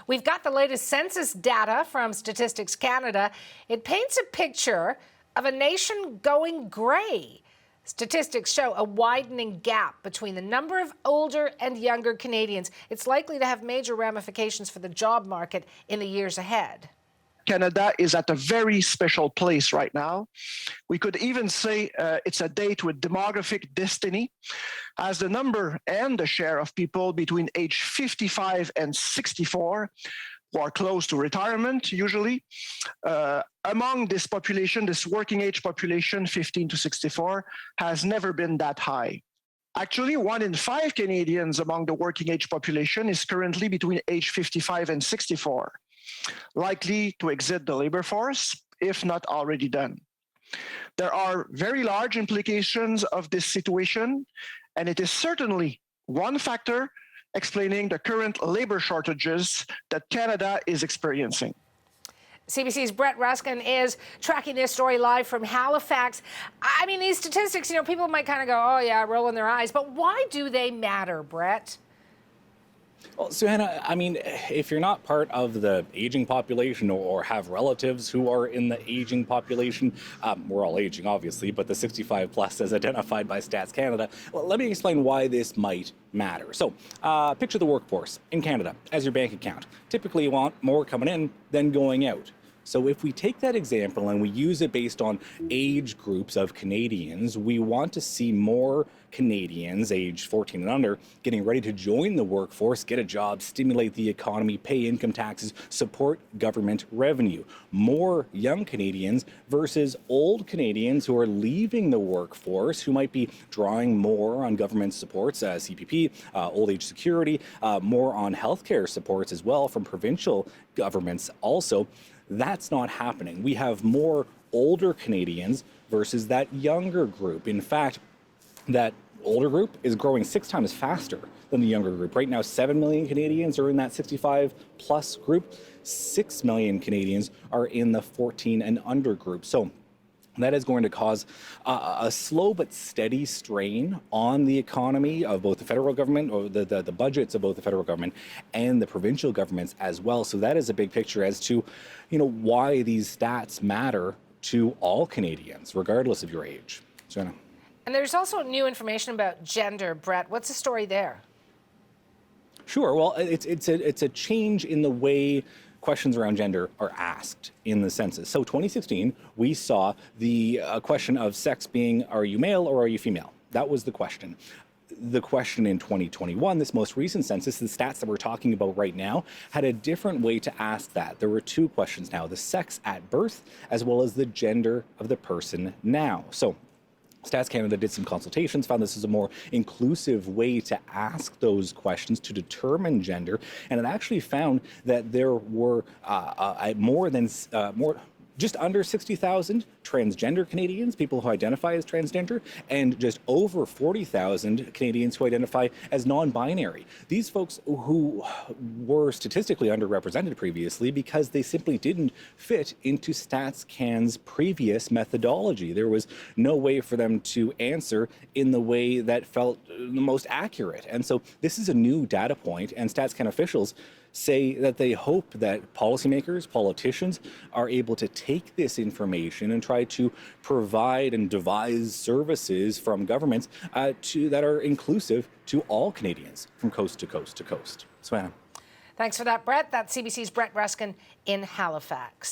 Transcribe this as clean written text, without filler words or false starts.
We've got the latest census data from Statistics Canada. It paints a picture of a nation going grey. Statistics show a widening gap between the number of older and younger Canadians. It's likely to have major ramifications for the job market in the years ahead. Canada is at a very special place right now. We could even say it's a date with demographic destiny, as the number and the share of people between age 55 and 64 who are close to retirement, usually, among this population, this working age population, 15 to 64, has never been that high. Actually, 1 in 5 Canadians among the working age population is currently between age 55 and 64. Likely to exit the labor force, if not already done. There are very large implications of this situation, and it is certainly one factor explaining the current labor shortages that Canada is experiencing. CBC's Brett Ruskin is tracking this story live from Halifax. I mean, these statistics, people might kind of go, oh yeah, rolling their eyes, but why do they matter, Brett? Well, Suhanna, I mean, if you're not part of the aging population or have relatives who are in the aging population, we're all aging, obviously, but the 65 plus as identified by Stats Canada. Well, let me explain why this might matter. So, picture the workforce in Canada as your bank account. Typically, you want more coming in than going out. So if we take that example and we use it based on age groups of Canadians, we want to see more Canadians aged 14 and under getting ready to join the workforce, get a job, stimulate the economy, pay income taxes, support government revenue. More young Canadians versus old Canadians who are leaving the workforce, who might be drawing more on government supports, CPP, old age security, more on healthcare supports as well from provincial governments also. That's not happening. We have more older Canadians versus that younger group. In fact, that older group is growing 6 times faster than the younger group. Right now, 7 million Canadians are in that 65 plus group. 6 million Canadians are in the 14 and under group. So that is going to cause a slow but steady strain on the economy of both the federal government, or the budgets of both the federal government and the provincial governments as well. So that is a big picture as to, why these stats matter to all Canadians, regardless of your age. Joanna. And there's also new information about gender, Brett. What's the story there? Sure. Well, it's a change in the way questions around gender are asked in the census. So 2016, we saw the question of sex being, are you male or are you female? That was the question. The question in 2021, this most recent census, the stats that we're talking about right now, had a different way to ask that. There were 2 questions now, the sex at birth, as well as the gender of the person now. So Stats Canada did some consultations, found this is a more inclusive way to ask those questions to determine gender, and it actually found that there were just under 60,000 transgender Canadians, people who identify as transgender, and just over 40,000 Canadians who identify as non-binary. These folks who were statistically underrepresented previously because they simply didn't fit into Stats Can's previous methodology. There was no way for them to answer in the way that felt the most accurate. And so this is a new data point, and Stats Can officials say that they hope that policymakers, politicians are able to take this information and try to provide and devise services from governments that are inclusive to all Canadians from coast to coast to coast. Savannah. Thanks for that, Brett. That's CBC's Brett Ruskin in Halifax.